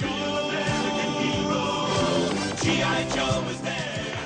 Your American hero, G.I. Joe is there.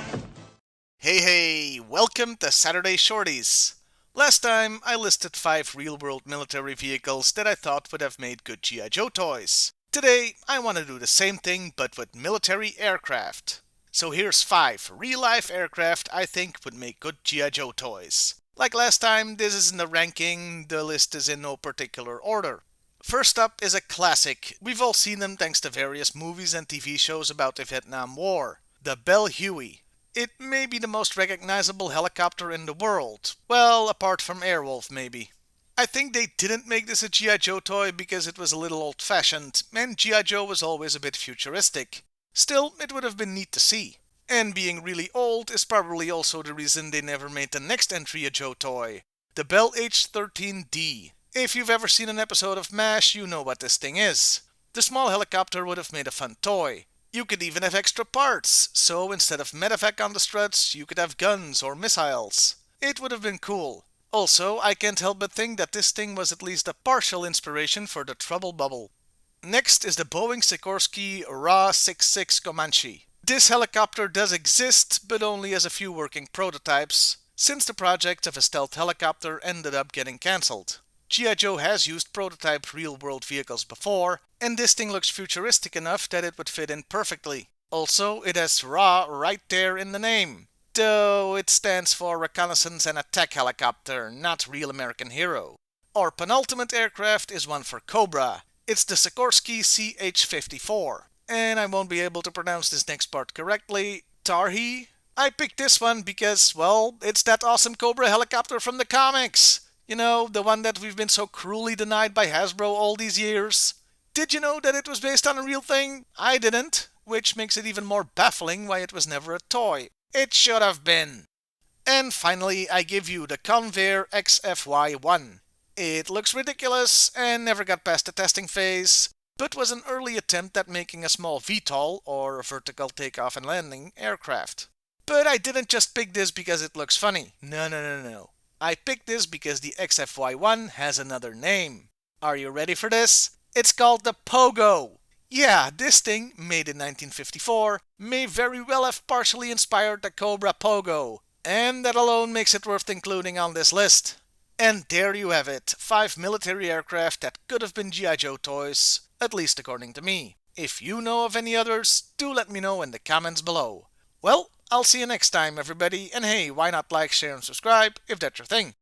Hey, welcome to Saturday Shorties. Last time, I listed 5 real-world military vehicles that I thought would have made good G.I. Joe toys. Today, I want to do the same thing but with military aircraft. So here's 5 real-life aircraft I think would make good G.I. Joe toys. Like last time, this isn't a ranking, the list is in no particular order. First up is a classic. We've all seen them thanks to various movies and TV shows about the Vietnam War. The Bell Huey. It may be the most recognizable helicopter in the world. Well, apart from Airwolf, maybe. I think they didn't make this a G.I. Joe toy because it was a little old-fashioned, and G.I. Joe was always a bit futuristic. Still, it would have been neat to see. And being really old is probably also the reason they never made the next entry a Joe toy. The Bell H-13D. If you've ever seen an episode of MASH, you know what this thing is. The small helicopter would have made a fun toy. You could even have extra parts, so instead of medevac on the struts, you could have guns or missiles. It would have been cool. Also, I can't help but think that this thing was at least a partial inspiration for the Trouble Bubble. Next is the Boeing Sikorsky Ra-66 Comanche. This helicopter does exist, but only as a few working prototypes, since the project of a stealth helicopter ended up getting cancelled. G.I. Joe has used prototype real-world vehicles before, and this thing looks futuristic enough that it would fit in perfectly. Also, it has RA right there in the name. Though it stands for Reconnaissance and Attack Helicopter, not Real American Hero. Our penultimate aircraft is one for Cobra. It's the Sikorsky CH-54. And I won't be able to pronounce this next part correctly. Tarhi? I picked this one because, well, it's that awesome Cobra helicopter from the comics. You know, the one that we've been so cruelly denied by Hasbro all these years. Did you know that it was based on a real thing? I didn't, which makes it even more baffling why it was never a toy. It should have been. And finally, I give you the Convair XFY-1. It looks ridiculous and never got past the testing phase, but was an early attempt at making a small VTOL, or vertical takeoff and landing, aircraft. But I didn't just pick this because it looks funny. No. I picked this because the XFY-1 has another name. Are you ready for this? It's called the Pogo. Yeah, this thing, made in 1954, may very well have partially inspired the Cobra Pogo. And that alone makes it worth including on this list. And there you have it, 5 military aircraft that could have been G.I. Joe toys, at least according to me. If you know of any others, do let me know in the comments below. Well, I'll see you next time, everybody, and hey, why not like, share, and subscribe if that's your thing.